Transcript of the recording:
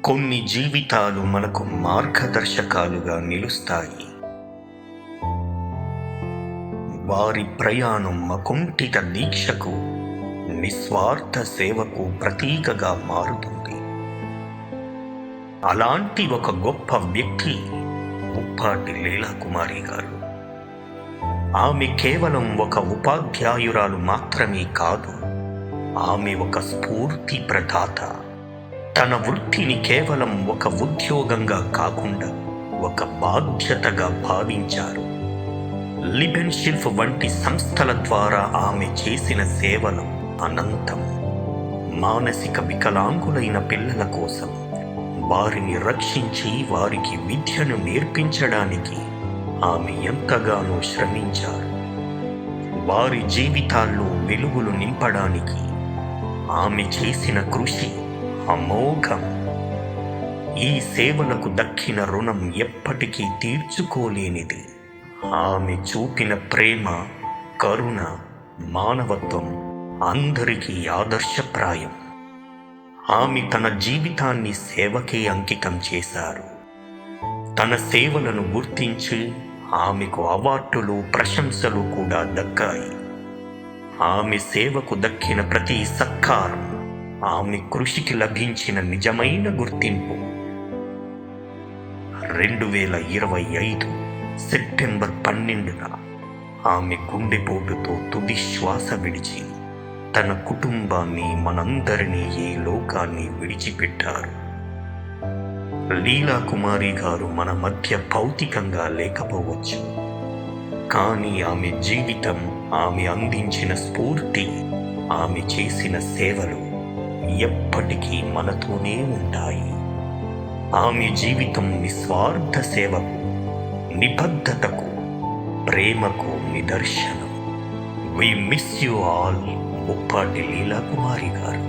కొన్ని జీవితాలు మనకు మార్గదర్శకాలుగా నిలుస్తాయి. వారి ప్రయాణం అకుంఠిత దీక్షకు, నిస్వార్థ సేవకు ప్రతీకగా మారుతుంది. అలాంటి ఒక గొప్ప వ్యక్తి ముప్పాటి లీలాకుమారి గారు. ఆమె కేవలం ఒక ఉపాధ్యాయురాలు మాత్రమే కాదు, ఆమె ఒక స్ఫూర్తి ప్రదాత. తన వృత్తిని కేవలం ఒక ఉద్యోగంగా కాకుండా ఒక బాధ్యతగా భావించారు. లిబెన్షిల్ఫ్ వంటి సంస్థల ద్వారా ఆమె చేసిన సేవలు అనంతం. మానసిక వికలాంగులైన పిల్లల కోసం వారిని రక్షించి వారికి విద్యను నేర్పించడానికి ఆమె ఎంతగానో శ్రమించారు. వారి జీవితాల్లో వెలుగులు నింపడానికి ఆమె చేసిన కృషి అమోఘం. ఈ సేవలకు దక్కిన రుణం ఎప్పటికీ తీర్చుకోలేనిది. ఆమె చూపిన ప్రేమ, కరుణ, మానవత్వం అందరికీ ఆదర్శప్రాయం. ఆమె తన జీవితాన్ని సేవకే అంకితం చేశారు. తన సేవలను గుర్తించి ఆమెకు అవార్డులు, ప్రశంసలు కూడా దక్కాయి. ఆమె సేవకు దక్కిన ప్రతి సత్కారం ఆమె కృషికి లభించిన నిజమైన గుర్తింపు. 2025 సెప్టెంబర్ 12న ఆమె గుండెపోటుతో తుది శ్వాస విడిచి తన కుటుంబాన్ని, మనందరినీ ఈ లోకాన్ని విడిచిపెట్టారు. లీలాకుమారి గారు మన మధ్య భౌతికంగా లేకపోవచ్చు, కానీ ఆమె జీవితం, ఆమె అందించిన స్ఫూర్తి, ఆమె చేసిన సేవలు ఎప్పటికీ మనతోనే ఉంటాయి. ఆమె జీవితం నిస్వార్థ సేవకు, నిబద్ధతకు, ప్రేమకు నిదర్శనం. We miss you all, Muppati Leelakumari గారు.